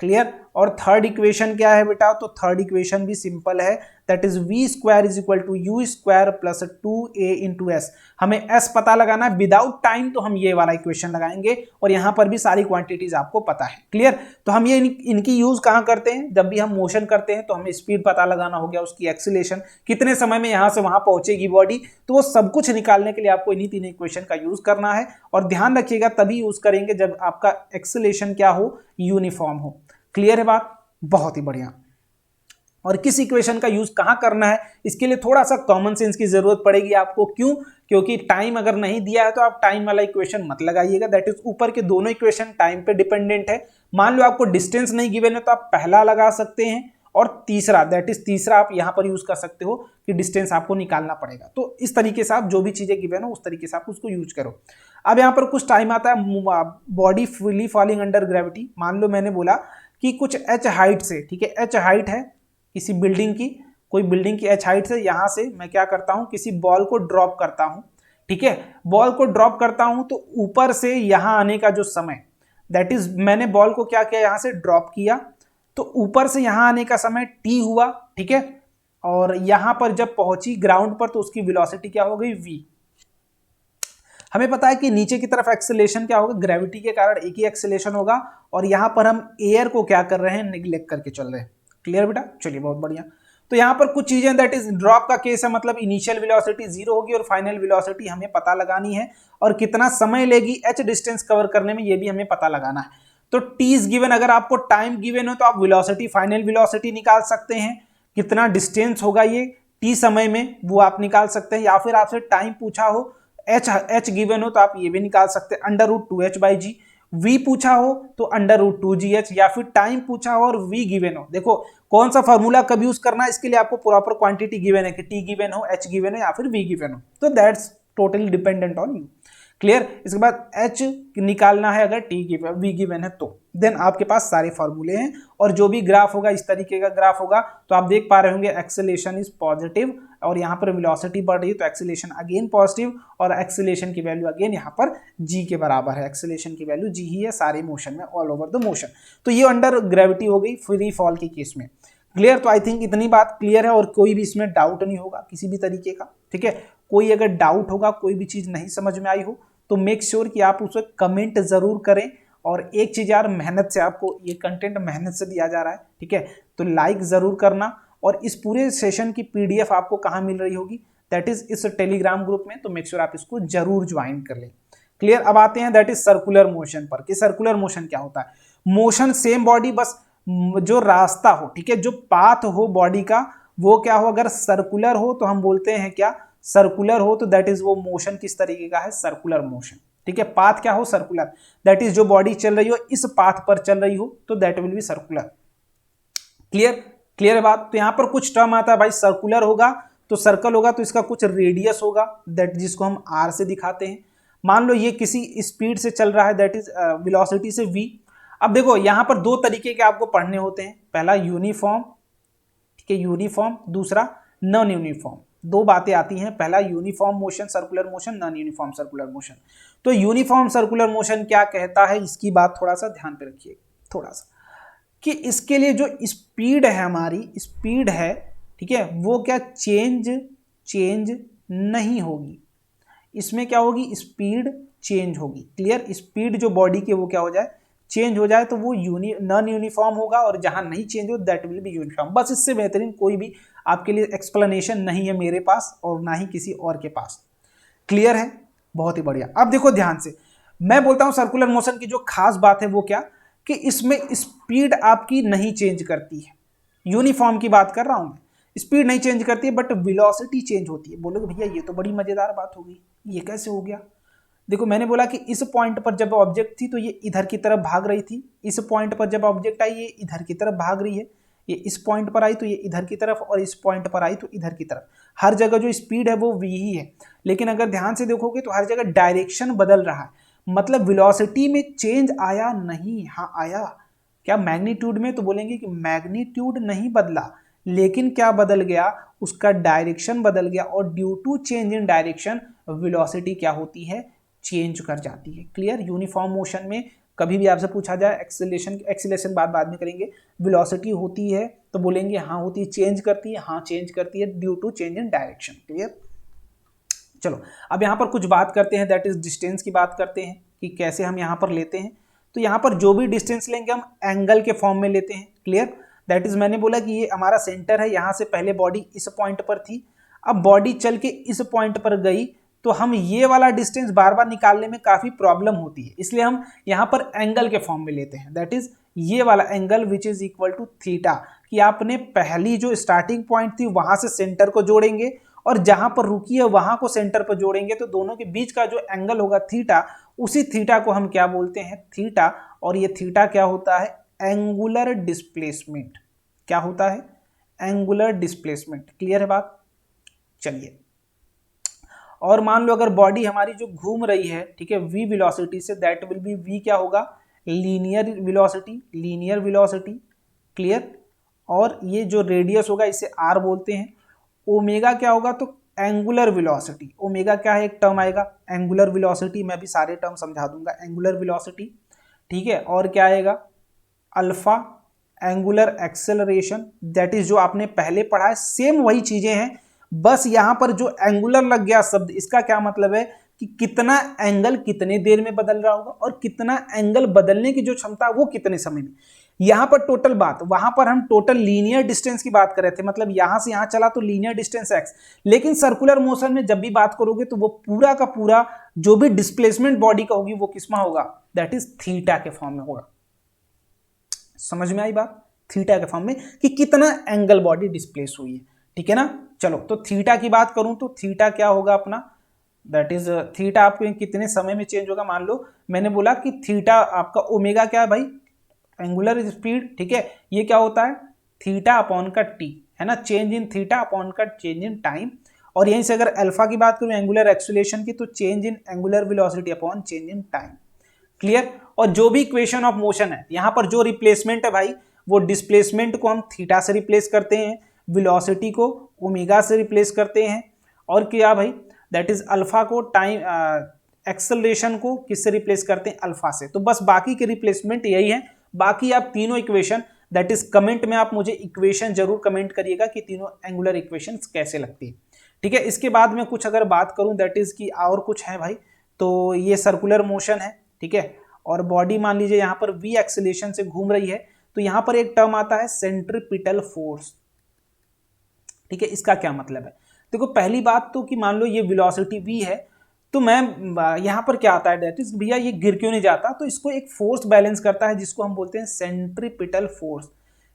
क्लियर। और थर्ड इक्वेशन क्या है बेटा, तो थर्ड इक्वेशन भी सिंपल है, that is v square is equal to u square plus 2a into s. हमें s पता लगाना है विदाउट टाइम, तो हम ये वाला इक्वेशन लगाएंगे और यहां पर भी सारी क्वांटिटीज आपको पता है, क्लियर। तो हम ये इनकी यूज कहां करते हैं, जब भी हम मोशन करते हैं तो हमें स्पीड पता लगाना हो गया, उसकी एक्सीलरेशन कितने समय में यहां से वहां पहुंचेगी बॉडी, तो वो सब कुछ निकालने के लिए आपको इन्हीं तीन इक्वेशन का यूज करना है। और ध्यान रखिएगा तभी यूज करेंगे जब आपका एक्सीलरेशन क्या हो, यूनिफॉर्म हो, क्लियर है बात, बहुत ही बढ़िया। और किस इक्वेशन का यूज कहां करना है, इसके लिए थोड़ा सा कॉमन सेंस की जरूरत पड़ेगी आपको, क्यों, क्योंकि टाइम अगर नहीं दिया है तो आप टाइम वाला इक्वेशन मत लगाइएगा, दैट इज ऊपर के दोनों इक्वेशन टाइम पे डिपेंडेंट है। मान लो आपको डिस्टेंस नहीं गिवन है तो आप पहला लगा सकते हैं, और तीसरा दैट इज तीसरा आप यहां पर यूज कर सकते हो कि डिस्टेंस आपको निकालना पड़ेगा। तो इस तरीके से आप जो भी चीजें गिवन हो उस तरीके से आप उसको यूज करो। अब यहाँ पर कुछ टाइम आता है body freely falling under gravity. मान लो मैंने बोला कि कुछ h हाइट से, ठीक है, h हाइट है किसी बिल्डिंग की, कोई बिल्डिंग की h हाइट से यहां से मैं क्या करता हूं, किसी बॉल को ड्रॉप करता हूं, ठीक है। बॉल को ड्रॉप करता हूं तो ऊपर से यहां आने का जो समय, दैट इज मैंने बॉल को क्या किया, यहां से ड्रॉप किया तो ऊपर से यहां आने का समय t हुआ, ठीक है। और यहां पर जब पहुंची ग्राउंड पर तो उसकी वेलोसिटी क्या हो गई, v। हमें पता है कि नीचे की तरफ एक्सेलेरेशन क्या होगा, ग्रेविटी के कारण एक ही एक्सेलेरेशन होगा, और यहां पर हम एयर को क्या कर रहे हैं, निगलेक्ट करके चल रहे हैं, क्लियर बेटा, चलिए बहुत बढ़िया। तो यहां पर कुछ चीजें, दैट इज ड्रॉप का केस है, मतलब इनिशियल वेलोसिटी 0 होगी और फाइनल वेलोसिटी हमें पता लगानी है, और कितना समय लेगी h डिस्टेंस कवर करने में ये भी हमें पता लगाना है। तो t इज गिवन, अगर आपको टाइम गिवन हो तो आप वेलोसिटी, फाइनल वेलोसिटी निकाल सकते हैं, कितना डिस्टेंस होगा ये t समय में वो आप निकाल सकते हैं, या फिर आपसे टाइम पूछा हो, h गिवन हो तो आप ये भी निकाल सकते हैं, √2h/g। v पूछा हो तो √2gh, या फिर टाइम पूछा हो और v गिवन हो। देखो कौन सा फॉर्मूला कब यूज करना है, इसके लिए आपको प्रॉपर क्वांटिटी गिवन है कि t गिवन हो, h गिवन हो या फिर v गिवन हो, तो that's totally dependent on you, clear. इसके बाद h निकालना है अगर v गिवन है तो देन आपके पास सारे फॉर्मूले हैं, और जो भी ग्राफ होगा इस तरीके का ग्राफ होगा, तो आप देख पा रहे होंगे एक्सेलेरेशन इज पॉजिटिव, और यहाँ पर वेलोसिटी बढ़ रही है तो एक्सेलेरेशन अगेन पॉजिटिव, और एक्सेलेरेशन की वैल्यू अगेन यहाँ पर g के बराबर है, एक्सेलेरेशन की वैल्यू g ही है सारे मोशन में, ऑल ओवर द मोशन। तो ये अंडर ग्रेविटी हो गई फ्री फॉल के केस में, क्लियर। तो आई थिंक इतनी बात क्लियर है, और कोई भी इसमें डाउट नहीं होगा किसी भी तरीके का, ठीक है। कोई अगर डाउट होगा, कोई भी चीज नहीं समझ में आई हो तो मेक श्योर कि आप उसे कमेंट जरूर करें। और एक चीज यार, मेहनत से आपको ये कंटेंट मेहनत से दिया जा रहा है, ठीक है, तो लाइक जरूर करना। और इस पूरे सेशन की पीडीएफ आपको कहाँ मिल रही होगी, दैट इज इस टेलीग्राम ग्रुप में, तो मेक श्योर आप इसको जरूर ज्वाइन कर लें, क्लियर। अब आते हैं दैट इज सर्कुलर मोशन पर, कि सर्कुलर मोशन क्या होता है। मोशन सेम बॉडी, बस जो रास्ता हो, ठीक है, जो पाथ हो बॉडी का वो क्या हो, अगर सर्कुलर हो तो हम बोलते हैं क्या, सर्कुलर हो, तो दैट इज वो मोशन किस तरीके का है, सर्कुलर मोशन, ठीक है। पाथ क्या हो, सर्कुलर, दैट इज जो बॉडी चल रही हो इस पाथ पर चल रही हो तो that will B circular, clear, clear है बात। तो यहां पर कुछ टर्म आता है भाई, सर्कुलर होगा तो सर्कल होगा तो इसका कुछ रेडियस होगा, दैट जिसको हम r से दिखाते हैं। मान लो ये किसी स्पीड से चल रहा है, दैट इज वेलोसिटी से v। अब देखो यहां पर दो तरीके के आपको पढ़ने होते हैं, पहला यूनिफॉर्म, ठीक है, यूनिफॉर्म, दूसरा नॉन यूनिफॉर्म। दो बातें आती हैं, पहला uniform motion circular motion, non uniform circular motion. तो यूनिफॉर्म सर्कुलर मोशन क्या कहता है, इसकी बात थोड़ा सा ध्यान पे रखिए, थोड़ा सा, कि इसके लिए जो स्पीड है, हमारी स्पीड है, ठीक है, वो क्या चेंज नहीं होगी, इसमें क्या होगी, स्पीड चेंज होगी, क्लियर। स्पीड जो बॉडी की वो क्या हो जाए, चेंज हो जाए तो वो नॉन यूनिफॉर्म होगा, और जहां नहीं चेंज हो दैट विल बी यूनिफॉर्म। बस इससे बेहतरीन कोई भी आपके लिए एक्सप्लेनेशन नहीं है मेरे पास और ना ही किसी और के पास, क्लियर है, बहुत ही बढ़िया। अब देखो ध्यान से, मैं बोलता हूं सर्कुलर मोशन की जो खास बात है वो क्या, कि इसमें स्पीड आपकी नहीं चेंज करती है, यूनिफॉर्म की बात कर रहा हूं मैं। स्पीड नहीं चेंज करती है बट वेलोसिटी चेंज होती है। बोलोगे भैया ये तो बड़ी मजेदार बात हो गई, ये कैसे हो गया? देखो मैंने बोला कि इस पॉइंट पर जब ऑब्जेक्ट थी तो ये इधर की तरफ भाग रही थी, इस पॉइंट पर जब ऑब्जेक्ट आई ये इधर की तरफ भाग रही है, ये इस पॉइंट पर आई तो ये इधर की तरफ, और इस पॉइंट पर आई तो इधर की तरफ। हर जगह जो स्पीड है वो v ही है, लेकिन अगर ध्यान से देखोगे तो हर जगह डायरेक्शन बदल रहा है, मतलब वेलोसिटी में चेंज आया नहीं। हाँ आया, क्या मैग्नीट्यूड में? तो बोलेंगे कि मैग्नीट्यूड नहीं बदला, लेकिन क्या बदल गया, उसका डायरेक्शन बदल गया, और due to change in direction velocity क्या होती है, चेंज कर जाती है। क्लियर? यूनिफॉर्म मोशन में कभी भी आपसे पूछा जाए एक्सीलरेशन बाद में करेंगे, वेलोसिटी होती है तो बोलेंगे हाँ होती है, चेंज करती है, हाँ चेंज करती है due to change in direction. Clear? चलो अब यहाँ पर कुछ बात करते हैं, दैट इज डिस्टेंस की बात करते हैं कि कैसे हम यहाँ पर लेते हैं। तो यहाँ पर जो भी डिस्टेंस लेंगे हम एंगल के फॉर्म में लेते हैं। क्लियर? दैट इज मैंने बोला कि ये हमारा सेंटर है, यहाँ से पहले बॉडी इस पॉइंट पर थी, अब बॉडी चल के इस पॉइंट पर गई, तो हम ये वाला डिस्टेंस बार बार निकालने में काफी प्रॉब्लम होती है, इसलिए हम यहाँ पर एंगल के फॉर्म में लेते हैं। दैट इज ये वाला angle which is equal to theta, कि आपने पहली जो स्टार्टिंग पॉइंट थी वहां से सेंटर को जोड़ेंगे और जहां पर रुकी है वहां को सेंटर पर जोड़ेंगे, तो दोनों के बीच का जो एंगल होगा थीटा, उसी थीटा को हम क्या बोलते हैं, थीटा। और ये थीटा क्या होता है, एंगुलर डिस्प्लेसमेंट। क्या होता है, एंगुलर डिस्प्लेसमेंट। क्लियर है बात? चलिए, और मान लो अगर बॉडी हमारी जो घूम रही है, ठीक है, v वेलोसिटी से, दैट विल बी v क्या होगा, linear velocity, linear velocity. Clear? और ये जो रेडियस होगा इसे r बोलते हैं। ओमेगा क्या होगा, तो एंगुलर वेलोसिटी। ओमेगा क्या है, एक टर्म आएगा एंगुलर वेलोसिटी, मैं भी सारे टर्म समझा दूंगा, एंगुलर वेलोसिटी। ठीक है, और क्या आएगा, alpha angular acceleration, that is जो आपने पहले पढ़ा है, सेम वही चीजें हैं, बस यहां पर जो एंगुलर लग गया शब्द, इसका क्या मतलब है कि कितना एंगल कितने देर में बदल रहा होगा, और कितना एंगल बदलने की जो क्षमता वो कितने समय में। यहां पर टोटल बात, वहां पर हम टोटल लीनियर डिस्टेंस की बात कर रहे थे, मतलब यहां से यहां चला तो लीनियर डिस्टेंस x, लेकिन सर्कुलर मोशन में जब भी बात करोगे तो वो पूरा का पूरा जो भी डिस्प्लेसमेंट बॉडी का होगी वो किसमें होगा, दैट इज थीटा के फॉर्म में होगा। समझ में आई बात? थीटा के फॉर्म में कि कितना एंगल बॉडी डिस्प्लेस हुई है। ठीक है ना? चलो, तो थीटा की बात करूं तो थीटा क्या होगा अपना, दैट इज थीटा आपको कितने समय में चेंज होगा। मान लो मैंने बोला कि थीटा आपका ओमेगा क्या है भाई, एंगुलर स्पीड। ठीक है, ये क्या होता है, थीटा अपॉन का टी, है ना, चेंज इन थीटा अपॉन का चेंज इन टाइम। और यहीं से अगर अल्फा की बात करूं एंगुलर एक्सेलरेशन की, तो change in angular velocity upon change in time. Clear? और जो भी इक्वेशन ऑफ मोशन है, यहां पर जो रिप्लेसमेंट है भाई, वो डिस्प्लेसमेंट को हम थीटा से रिप्लेस करते हैं, वेलोसिटी को ओमेगा से रिप्लेस करते हैं, और क्या भाई, दैट इज अल्फा को टाइम एक्सेलरेशन को किससे रिप्लेस करते हैं, अल्फा से। तो बस बाकी के रिप्लेसमेंट यही है। बाकी आप तीनों इक्वेशन, दैट इज कमेंट में आप मुझे इक्वेशन जरूर कमेंट करिएगा कि तीनों एंगुलर इक्वेशंस कैसे लगती है। ठीक है, इसके बाद में कुछ अगर बात करूं, दैट इज कि और कुछ है भाई, तो ये सर्कुलर मोशन है। ठीक है, और बॉडी मान लीजिए यहाँ पर v एक्सेलरेशन से घूम रही है, तो यहाँ पर एक टर्म आता है सेंट्रीपिटल फोर्स। ठीक है, इसका क्या मतलब है, देखो पहली बात तो कि मान लो ये वेलोसिटी v है, तो मैं यहाँ पर क्या आता है, दैट इज भैया ये गिर क्यों नहीं जाता, तो इसको एक फोर्स बैलेंस करता है जिसको हम बोलते हैं सेंट्रीपिटल फोर्स।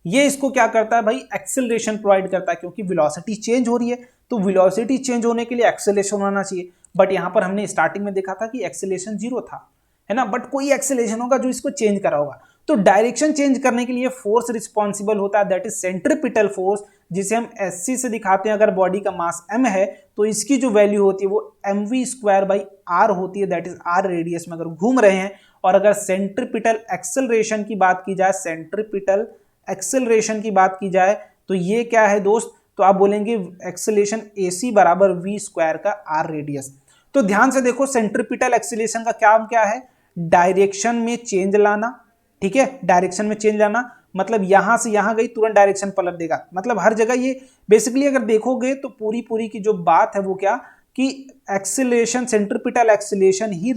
ये इसको क्या करता है भाई, एक्सेलरेशन प्रोवाइड करता है, क्योंकि वेलोसिटी चेंज हो रही है, तो वेलोसिटी चेंज होने के लिए एक्सेलरेशन होना चाहिए। बट यहाँ पर हमने स्टार्टिंग में देखा था कि एक्सेलरेशन 0 था, है ना, बट कोई एक्सेलरेशन होगा जो इसको चेंज करा होगा। तो डायरेक्शन चेंज करने के लिए फोर्स रिस्पॉन्सिबल होता है, दैट इज सेंट्रीपिटल फोर्स, जिसे हम SC से दिखाते हैं। अगर बॉडी का मास m है तो इसकी जो वैल्यू होती है वो mv²/r होती है, दैट इज r रेडियस में अगर घूम रहे हैं। और अगर सेंट्रीपिटल एक्सेलरेशन की बात की जाए, सेंट्रीपिटल एक्सेलरेशन की बात की जाए, तो ये क्या है दोस्त, तो आप बोलेंगे एक्सेलरेशन AC बराबर v² का r रेडियस। तो ध्यान से देखो, सेंट्रीपिटल एक्सेलरेशन का काम क्या है, डायरेक्शन में चेंज लाना। ठीक है, डायरेक्शन में चेंज लाना मतलब यहां से यहां गई तुरंत डायरेक्शन पलट देगा, मतलब हर जगह ये बेसिकली अगर देखोगे तो पूरी की जो बात है वो क्या, कि एक्सेलरेशन, सेंट्रीपिटल एक्सेलरेशन ही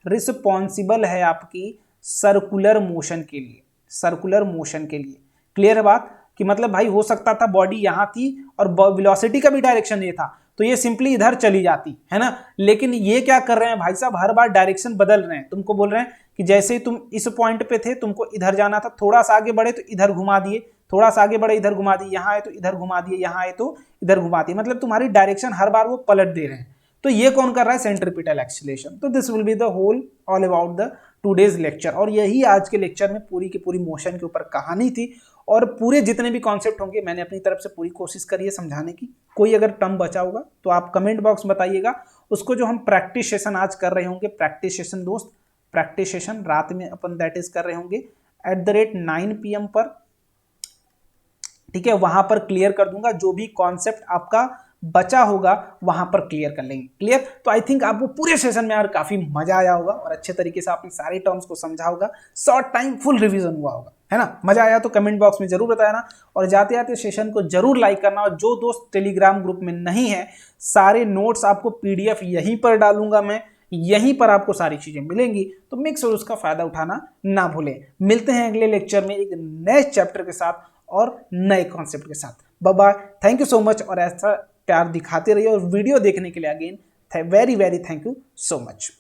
रिस्पॉन्सिबल है आपकी सर्कुलर मोशन के लिए, सर्कुलर मोशन के लिए। क्लियर है बात, कि मतलब भाई हो सकता था बॉडी यहां थी और वेलोसिटी का भी डायरेक्शन ये था, तो ये सिंपली इधर चली जाती है ना, लेकिन ये क्या कर रहे हैं भाई साहब, हर बार डायरेक्शन बदल रहे हैं। तुमको बोल रहे हैं कि जैसे ही तुम इस पॉइंट पे थे तुमको इधर जाना था, थोड़ा सा आगे बढ़े तो इधर घुमा दिए, थोड़ा सा आगे बढ़े इधर घुमा दिए, यहाँ आए तो इधर घुमा दिए, यहाँ आए तो इधर घुमा दिए, मतलब तुम्हारी डायरेक्शन हर बार वो पलट दे रहे हैं। तो ये कौन कर रहा है? Centripetal acceleration. तो this will be the whole all about the today's lecture, और यही आज के लेक्चर में पूरी की पूरी मोशन के ऊपर कहानी थी। और पूरे जितने भी कॉन्सेप्ट होंगे मैंने अपनी तरफ से पूरी कोशिश करी है समझाने की। कोई अगर टर्म बचा होगा तो आप कमेंट बॉक्स में बताइएगा। उसको जो हम प्रैक्टिस सेशन आज कर रहे होंगे, प्रैक्टिस सेशन दोस्त, प्रैक्टिस सेशन रात में अपन दैट इज कर रहे होंगे @9 PM पर, ठीक है, वहां पर क्लियर कर दूंगा। जो भी कॉन्सेप्ट आपका बचा होगा वहां पर क्लियर कर लेंगे। क्लियर? तो आई थिंक आपको पूरे सेशन में यार काफी मजा आया होगा और अच्छे तरीके से आपने सारे टर्म्स को समझा होगा, शॉर्ट टाइम फुल रिवीजन हुआ होगा, है ना? मजा आया तो कमेंट बॉक्स में जरूर बताना, और जाते जाते सेशन को जरूर लाइक करना। और जो दोस्त टेलीग्राम ग्रुप में नहीं है, सारे नोट्स आपको PDF यहीं पर डालूंगा मैं, यहीं पर आपको सारी चीजें मिलेंगी, तो मेक श्योर उसका फायदा उठाना ना भूलें। मिलते हैं अगले लेक्चर में एक नए चैप्टर के साथ और नए कॉन्सेप्ट के साथ। Bye bye, thank you so much, और ऐसा प्यार दिखाते रहिए, और वीडियो देखने के लिए again very very thank you so much.